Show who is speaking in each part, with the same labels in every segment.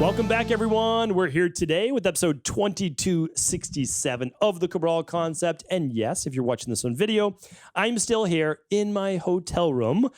Speaker 1: Welcome back, everyone. We're here today with episode 2267 of the Cabral Concept. And yes, if you're watching this on video, I'm still here in my hotel room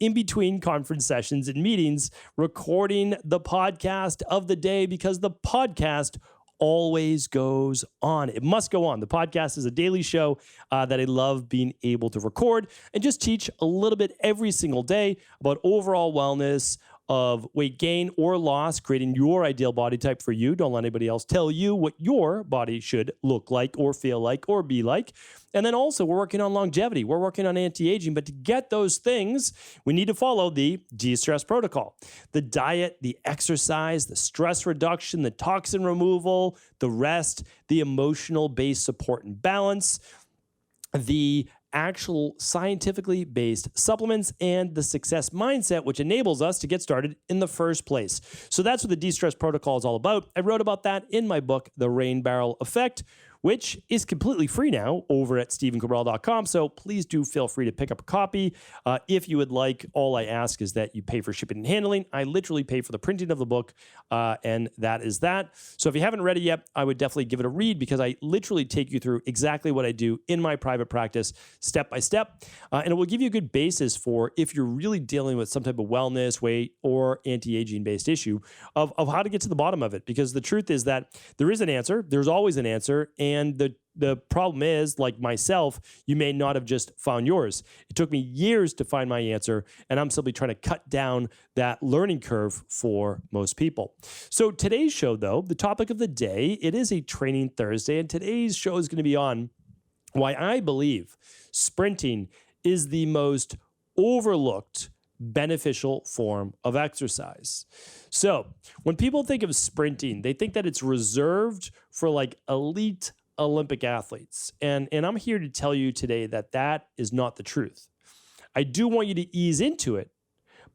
Speaker 1: in between conference sessions and meetings, recording the podcast of the day because the podcast always goes on. It must go on. The podcast is a daily show that I love being able to record and just teach a little bit every single day about overall wellness, of weight gain or loss, creating your ideal body type for you. Don't let anybody else tell you what your body should look like or feel like or be like. And then also we're working on longevity. We're working on anti-aging. But to get those things, we need to follow the de-stress protocol. The diet, the exercise, the stress reduction, the toxin removal, the rest, the emotional-based support and balance, the actual scientifically based supplements, and the success mindset, which enables us to get started in the first place. So that's what the de-stress protocol is all about. I wrote about that in my book, The Rain Barrel Effect, which is completely free now over at stephencabral.com. So please do feel free to pick up a copy. If you would like, all I ask is that you pay for shipping and handling. I literally pay for the printing of the book, and that is that. So if you haven't read it yet, I would definitely give it a read because I literally take you through exactly what I do in my private practice, step by step. And it will give you a good basis for if you're really dealing with some type of wellness, weight, or anti-aging based issue of how to get to the bottom of it. Because the truth is that there is an answer. There's always an answer. And the problem is, like myself, you may not have just found yours. It took me years to find my answer, and I'm simply trying to cut down that learning curve for most people. So today's show, though, the topic of the day, it is a Training Thursday, and today's show is going to be on why I believe sprinting is the most overlooked beneficial form of exercise. So when people think of sprinting, they think that it's reserved for like elite Olympic athletes. And I'm here to tell you today that that is not the truth. I do want you to ease into it,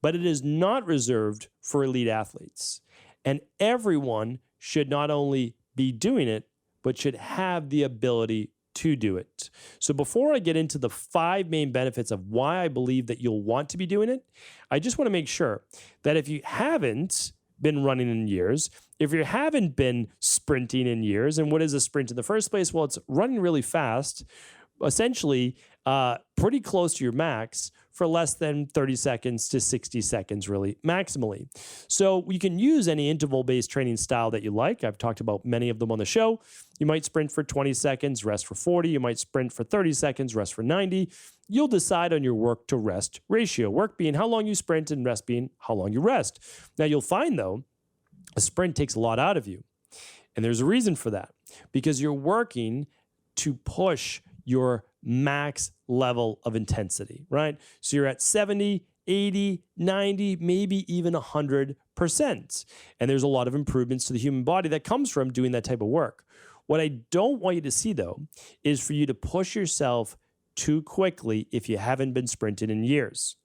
Speaker 1: but it is not reserved for elite athletes. And everyone should not only be doing it, but should have the ability to do it. So before I get into the 5 main benefits of why I believe that you'll want to be doing it, I just want to make sure that if you haven't been running in years, if you haven't been sprinting in years, and what is a sprint in the first place? Well, it's running really fast, essentially pretty close to your max for less than 30 seconds to 60 seconds, really, maximally. So you can use any interval-based training style that you like. I've talked about many of them on the show. You might sprint for 20 seconds, rest for 40. You might sprint for 30 seconds, rest for 90. You'll decide on your work to rest ratio. Work being how long you sprint and rest being how long you rest. Now you'll find though, a sprint takes a lot out of you. And there's a reason for that because you're working to push your max level of intensity, right? So you're at 70, 80, 90, maybe even 100%. And there's a lot of improvements to the human body that comes from doing that type of work. What I don't want you to see though, is for you to push yourself too quickly if you haven't been sprinting in years.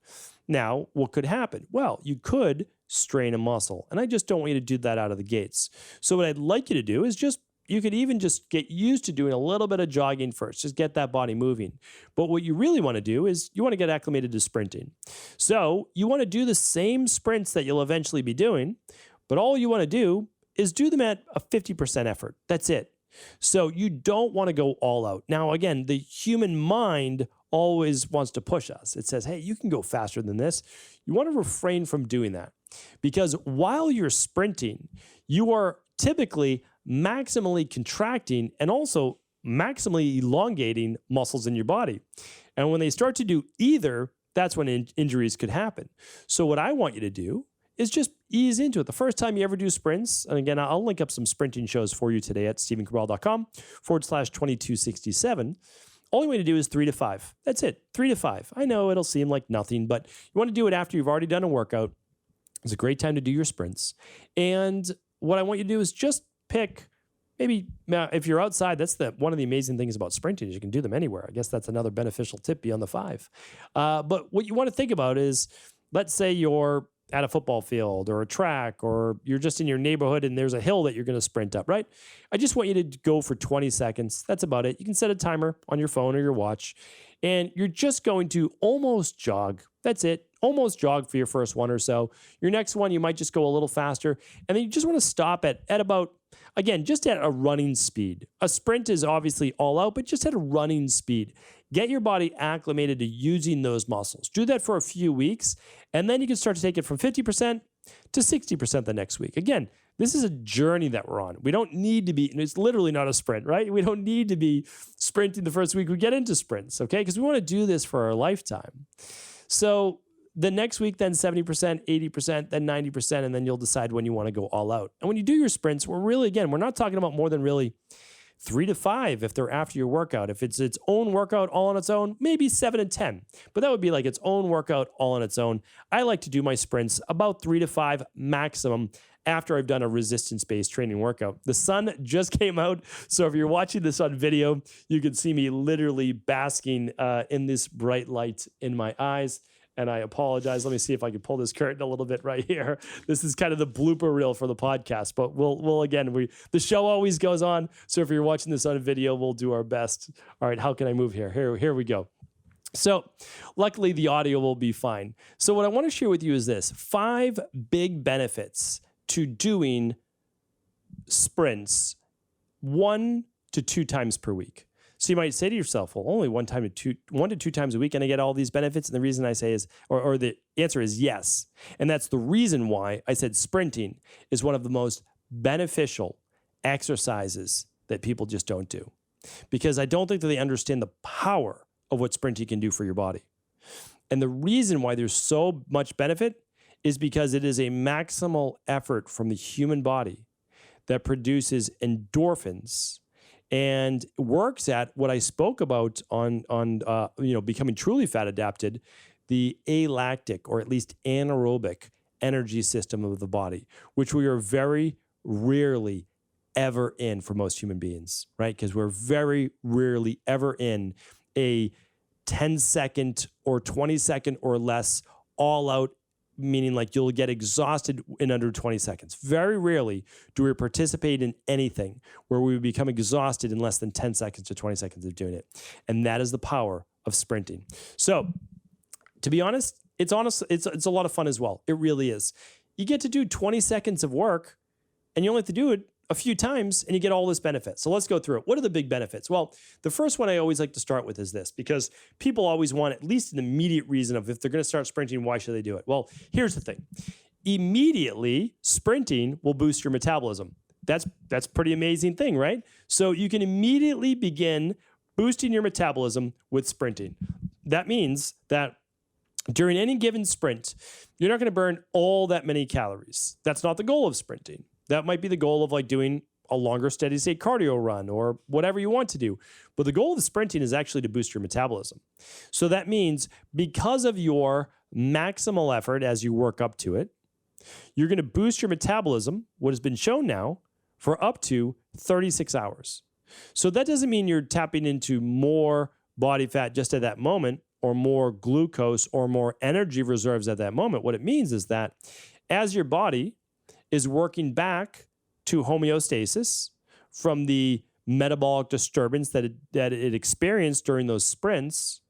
Speaker 1: Now, what could happen? Well, you could strain a muscle, and I just don't want you to do that out of the gates. So what I'd like you to do is you could even just get used to doing a little bit of jogging first, just get that body moving. But what you really want to do is you want to get acclimated to sprinting. So you want to do the same sprints that you'll eventually be doing, but all you want to do is do them at a 50% effort. That's it. So you don't want to go all out. Now, again, the human mind always wants to push us. It says, hey, you can go faster than this. You want to refrain from doing that because while you're sprinting, you are typically maximally contracting and also maximally elongating muscles in your body. And when they start to do either, that's when injuries could happen. So what I want you to do is just ease into it. The first time you ever do sprints, and again, I'll link up some sprinting shows for you today at stephencabral.com/2267. All you want to do is 3 to 5. That's it, 3 to 5. I know it'll seem like nothing, but you want to do it after you've already done a workout. It's a great time to do your sprints. And what I want you to do is just pick, maybe if you're outside, that's one of the amazing things about sprinting is you can do them anywhere. I guess that's another beneficial tip beyond the 5. But what you want to think about is, let's say you're at a football field or a track, or you're just in your neighborhood and there's a hill that you're going to sprint up, right? I just want you to go for 20 seconds. That's about it. You can set a timer on your phone or your watch, and you're just going to almost jog. That's it. Almost jog for your first one or so. Your next one, you might just go a little faster. And then you just want to stop at about, again, just at a running speed. A sprint is obviously all out, but just at a running speed. Get your body acclimated to using those muscles. Do that for a few weeks, and then you can start to take it from 50% to 60% the next week. Again, this is a journey that we're on. We don't need to be, and it's literally not a sprint, right? We don't need to be sprinting the first week we get into sprints, okay? Because we want to do this for our lifetime. So the next week, then 70%, 80%, then 90%, and then you'll decide when you want to go all out. And when you do your sprints, we're not talking about more than really 3 to 5 if they're after your workout. If it's its own workout all on its own, maybe 7 to 10. But that would be like its own workout all on its own. I like to do my sprints about 3 to 5 maximum after I've done a resistance-based training workout. The sun just came out, so if you're watching this on video, you can see me literally basking in this bright light in my eyes. And I apologize. Let me see if I can pull this curtain a little bit right here. This is kind of the blooper reel for the podcast, but we'll again, the show always goes on. So if you're watching this on a video, we'll do our best. All right, how can I move here? Here we go. So luckily the audio will be fine. So what I want to share with you is this: 5 big benefits to doing sprints 1 to 2 times per week. So you might say to yourself, well, only 1 to 2 times a week, and I get all these benefits. And the reason I say is, or the answer is yes. And that's the reason why I said sprinting is one of the most beneficial exercises that people just don't do. Because I don't think that they understand the power of what sprinting can do for your body. And the reason why there's so much benefit is because it is a maximal effort from the human body that produces endorphins and works at what I spoke about on becoming truly fat adapted, the alactic, or at least anaerobic energy system of the body, which we are very rarely ever in for most human beings, right? Because we're very rarely ever in a 10-second or 20-second or less all out, meaning like you'll get exhausted in under 20 seconds. Very rarely do we participate in anything where we become exhausted in less than 10 seconds to 20 seconds of doing it. And that is the power of sprinting. So to be honest, it's a lot of fun as well. It really is. You get to do 20 seconds of work and you only have to do it a few times and you get all this benefit. So let's go through it. What are the big benefits? Well, the first one I always like to start with is this, because people always want at least an immediate reason of if they're going to start sprinting, why should they do it? Well, here's the thing. Immediately, sprinting will boost your metabolism. That's a pretty amazing thing, right? So you can immediately begin boosting your metabolism with sprinting. That means that during any given sprint, you're not going to burn all that many calories. That's not the goal of sprinting. That might be the goal of like doing a longer steady state cardio run or whatever you want to do. But the goal of sprinting is actually to boost your metabolism. So that means because of your maximal effort as you work up to it, you're going to boost your metabolism, what has been shown now, for up to 36 hours. So that doesn't mean you're tapping into more body fat just at that moment or more glucose or more energy reserves at that moment. What it means is that as your body is working back to homeostasis from the metabolic disturbance that it experienced during those sprints,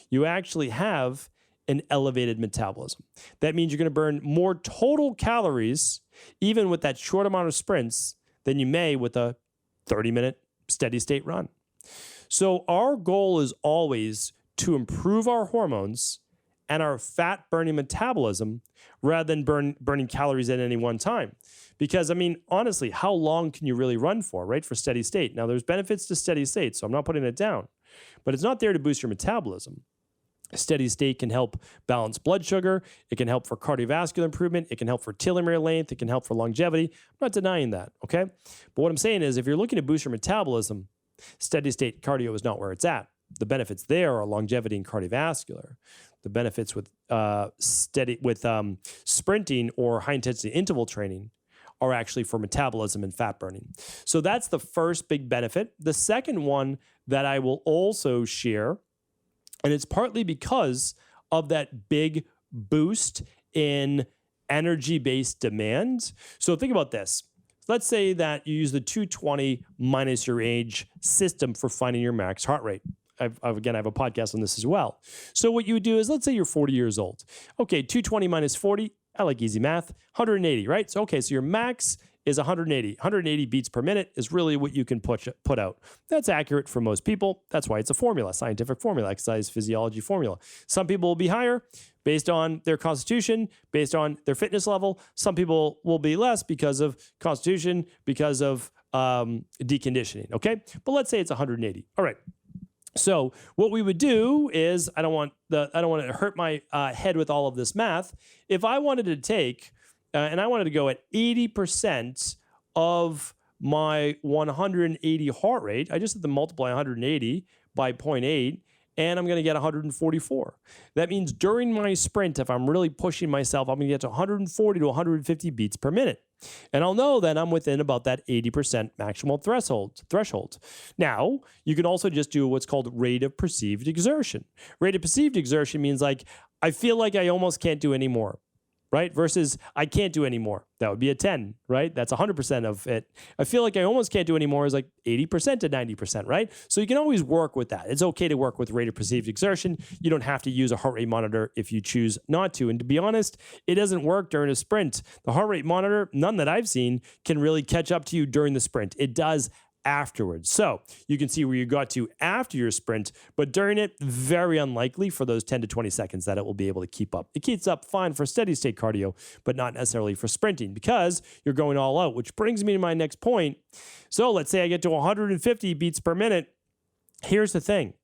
Speaker 1: you actually have an elevated metabolism. That means you're going to burn more total calories, even with that short amount of sprints, than you may with a 30-minute steady state run. So our goal is always to improve our hormones and our fat burning metabolism rather than burning calories at any one time. Because, I mean, honestly, how long can you really run for, right, for steady state? Now, there's benefits to steady state, so I'm not putting it down. But it's not there to boost your metabolism. A steady state can help balance blood sugar. It can help for cardiovascular improvement. It can help for telomere length. It can help for longevity. I'm not denying that, okay? But what I'm saying is if you're looking to boost your metabolism, steady state cardio is not where it's at. The benefits there are longevity and cardiovascular. The benefits with sprinting or high-intensity interval training are actually for metabolism and fat burning. So that's the first big benefit. The second one that I will also share, and it's partly because of that big boost in energy-based demand. So think about this. Let's say that you use the 220 minus your age system for finding your max heart rate. Again, I have a podcast on this as well. So what you would do is, let's say you're 40 years old. Okay, 220 minus 40, I like easy math, 180, right? So, okay, so your max is 180. 180 beats per minute is really what you can put out. That's accurate for most people. That's why it's a formula, scientific formula, exercise physiology formula. Some people will be higher based on their constitution, based on their fitness level. Some people will be less because of constitution, because of deconditioning, okay? But let's say it's 180. All right. So what we would do is, I don't want to hurt my head with all of this math. If I wanted to take, and I wanted to go at 80% of my 180 heart rate, I just have to multiply 180 by 0.8, and I'm going to get 144. That means during my sprint, if I'm really pushing myself, I'm going to get to 140 to 150 beats per minute. And I'll know that I'm within about that 80% maximal threshold. Now, you can also just do what's called rate of perceived exertion. Rate of perceived exertion means like, I feel like I almost can't do any more, right? Versus I can't do any more. That would be a 10, right? That's 100% of it. I feel like I almost can't do any more is like 80% to 90%, right? So you can always work with that. It's okay to work with rate of perceived exertion. You don't have to use a heart rate monitor if you choose not to. And to be honest, it doesn't work during a sprint. The heart rate monitor, none that I've seen, can really catch up to you during the sprint. It does afterwards. So you can see where you got to after your sprint, but during it, very unlikely for those 10 to 20 seconds that it will be able to keep up. It keeps up fine for steady state cardio, but not necessarily for sprinting because you're going all out, which brings me to my next point. So let's say I get to 150 beats per minute. Here's the thing.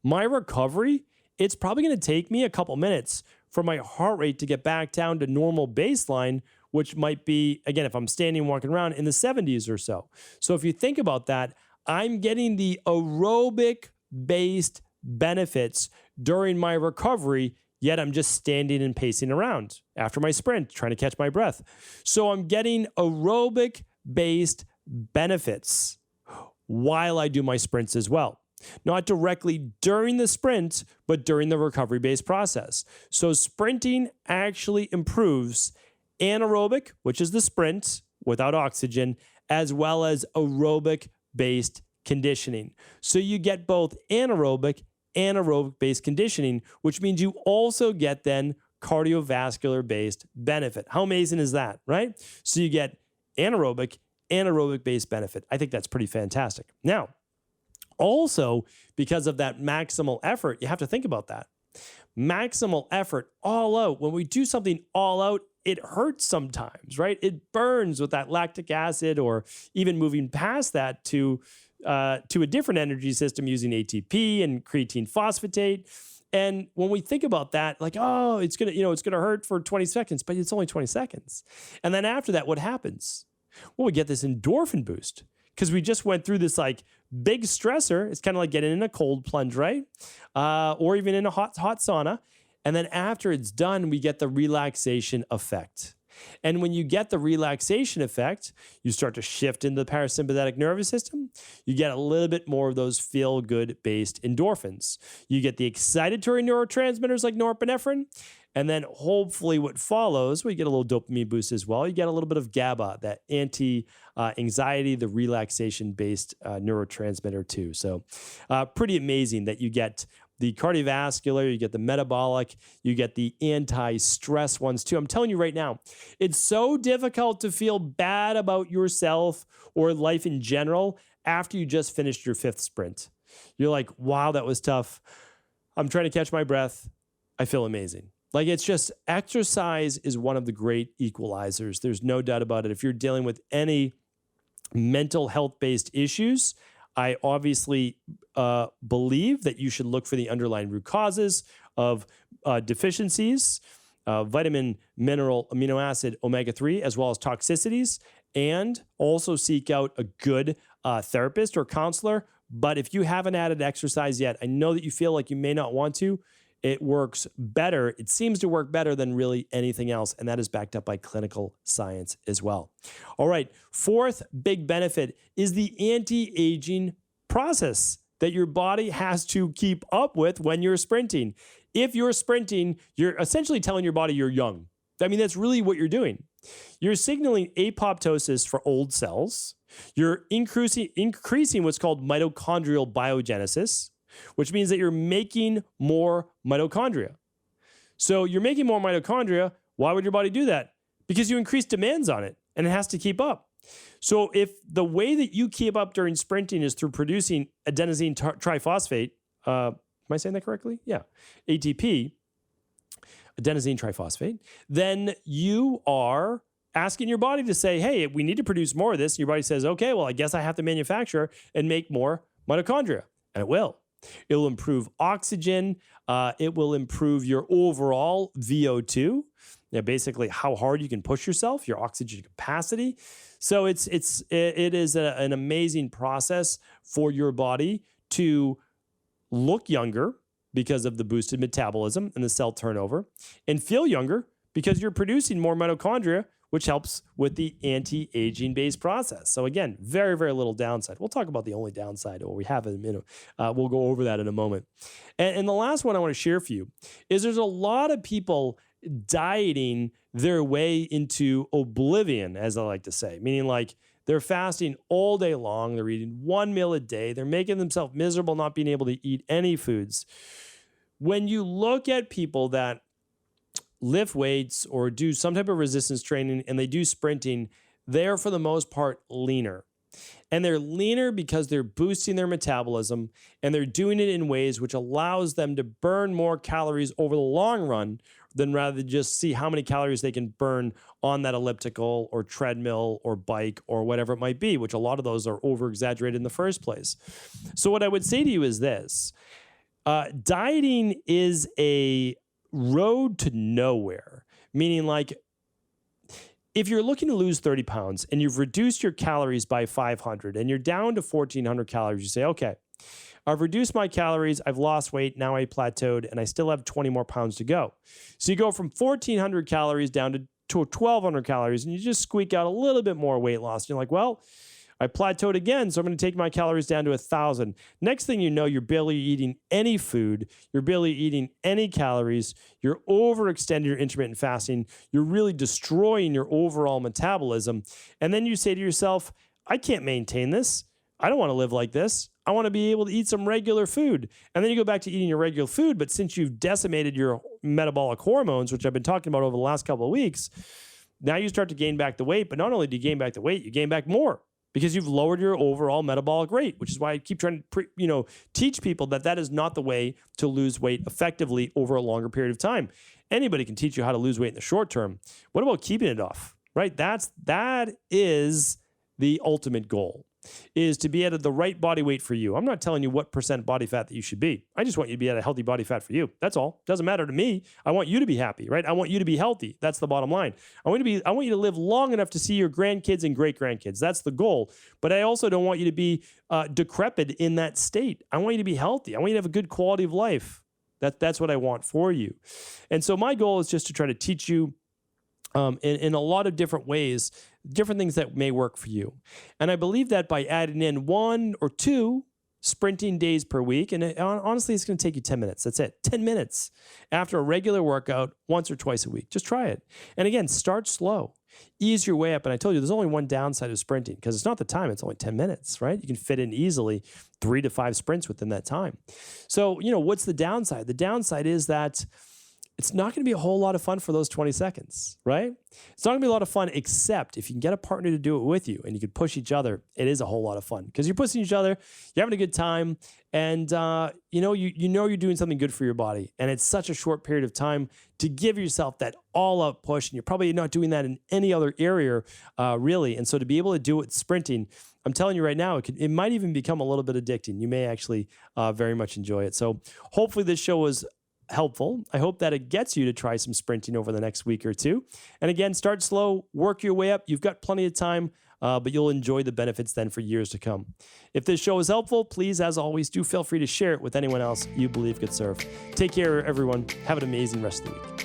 Speaker 1: My recovery, it's probably going to take me a couple minutes for my heart rate to get back down to normal baseline, which might be, again, if I'm standing, walking around in the 70s or so. So if you think about that, I'm getting the aerobic-based benefits during my recovery, yet I'm just standing and pacing around after my sprint, trying to catch my breath. So I'm getting aerobic-based benefits while I do my sprints as well. Not directly during the sprint, but during the recovery-based process. So sprinting actually improves anaerobic, which is the sprint without oxygen, as well as aerobic-based conditioning. So you get both anaerobic and aerobic-based conditioning, which means you also get then cardiovascular-based benefit. How amazing is that, right? So you get anaerobic and aerobic-based benefit. I think that's pretty fantastic. Now, also, because of that maximal effort, you have to think about that. Maximal effort, all out. When we do something all out, it hurts sometimes, right? It burns with that lactic acid, or even moving past that to a different energy system using ATP and creatine phosphatate. And when we think about that, like, oh, it's gonna hurt for 20 seconds, but it's only 20 seconds. And then after that, what happens? Well, we get this endorphin boost because we just went through this like big stressor. It's kind of like getting in a cold plunge, right? Or even in a hot sauna. And then after it's done, we get the relaxation effect. And when you get the relaxation effect, you start to shift into the parasympathetic nervous system. You get a little bit more of those feel-good based endorphins. You get the excitatory neurotransmitters like norepinephrine. And then hopefully what follows, we get a little dopamine boost as well. You get a little bit of GABA, that anti-anxiety, the relaxation-based neurotransmitter too. So pretty amazing that you get the cardiovascular, you get the metabolic, you get the anti-stress ones too. I'm telling you right now, it's so difficult to feel bad about yourself or life in general after you just finished your 5th sprint. You're like, wow, that was tough. I'm trying to catch my breath. I feel amazing. Like, it's just, exercise is one of the great equalizers. There's no doubt about it. If you're dealing with any mental health-based issues, I obviously believe that you should look for the underlying root causes of deficiencies, vitamin, mineral, amino acid, omega-3, as well as toxicities, and also seek out a good therapist or counselor. But if you haven't added exercise yet, I know that you feel like you may not want to. It works better. It seems to work better than really anything else. And that is backed up by clinical science as well. All right. 4th big benefit is the anti-aging process that your body has to keep up with when you're sprinting. If you're sprinting, you're essentially telling your body you're young. I mean, that's really what you're doing. You're signaling apoptosis for old cells. You're increasing what's called mitochondrial biogenesis, which means that you're making more mitochondria. So you're making more mitochondria. Why would your body do that? Because you increase demands on it and it has to keep up. So if the way that you keep up during sprinting is through producing adenosine triphosphate, am I saying that correctly? Yeah, ATP, adenosine triphosphate, then you are asking your body to say, hey, we need to produce more of this. And your body says, okay, well, I guess I have to manufacture and make more mitochondria. And it will. It'll improve oxygen. It will improve your overall VO2, basically how hard you can push yourself, your oxygen capacity. So it is an amazing process for your body to look younger because of the boosted metabolism and the cell turnover, and feel younger because you're producing more mitochondria, which helps with the anti-aging based process. So again, very, very little downside. We'll talk about the only downside, or we have in a minute. We'll go over that in a moment. And the last one I want to share for you is there's a lot of people dieting their way into oblivion, as I like to say, meaning like they're fasting all day long. They're eating one meal a day. They're making themselves miserable not being able to eat any foods. When you look at people that lift weights or do some type of resistance training and they do sprinting, they're for the most part leaner. And they're leaner because they're boosting their metabolism and they're doing it in ways which allows them to burn more calories over the long run than rather than just see how many calories they can burn on that elliptical or treadmill or bike or whatever it might be, which a lot of those are over-exaggerated in the first place. So what I would say to you is this. Dieting is a road to nowhere, meaning like if you're looking to lose 30 pounds and you've reduced your calories by 500 and you're down to 1,400 calories, you say, okay, I've reduced my calories, I've lost weight, now I plateaued, and I still have 20 more pounds to go. So you go from 1,400 calories down to 1,200 calories, and you just squeak out a little bit more weight loss. And you're like, well, I plateaued again, so I'm going to take my calories down to 1,000. Next thing you know, you're barely eating any food. You're barely eating any calories. You're overextending your intermittent fasting. You're really destroying your overall metabolism. And then you say to yourself, I can't maintain this. I don't want to live like this. I want to be able to eat some regular food. And then you go back to eating your regular food, but since you've decimated your metabolic hormones, which I've been talking about over the last couple of weeks, now you start to gain back the weight. But not only do you gain back the weight, you gain back more, because you've lowered your overall metabolic rate, which is why I keep trying to teach people that that is not the way to lose weight effectively over a longer period of time. Anybody can teach you how to lose weight in the short term. What about keeping it off, right? That is the ultimate goal, is to be at the right body weight for you. I'm not telling you what % body fat that you should be. I just want you to be at a healthy body fat for you. That's all. Doesn't matter to me. I want you to be happy, right? I want you to be healthy. That's the bottom line. I want you to live long enough to see your grandkids and great-grandkids. That's the goal. But I also don't want you to be decrepit in that state. I want you to be healthy. I want you to have a good quality of life. That's what I want for you. And so my goal is just to try to teach you in a lot of different ways, different things that may work for you. And I believe that by adding in 1 or 2 sprinting days per week, and honestly, it's going to take you 10 minutes. That's it. 10 minutes after a regular workout once or twice a week. Just try it. And again, start slow. Ease your way up. And I told you, there's only one downside of sprinting because it's not the time. It's only 10 minutes, right? You can fit in easily 3 to 5 sprints within that time. So, what's the downside? The downside is that it's not going to be a whole lot of fun for those 20 seconds, right? It's not going to be a lot of fun, except if you can get a partner to do it with you and you can push each other, it is a whole lot of fun because you're pushing each other, you're having a good time, and you're doing something good for your body. And it's such a short period of time to give yourself that all-out push, and you're probably not doing that in any other area, really. And so to be able to do it sprinting, I'm telling you right now, it might even become a little bit addicting. You may actually very much enjoy it. So hopefully this show was helpful. I hope that it gets you to try some sprinting over the next week or two. And again, start slow, work your way up. You've got plenty of time, but you'll enjoy the benefits then for years to come. If this show is helpful, please, as always, do feel free to share it with anyone else you believe could serve. Take care, everyone. Have an amazing rest of the week.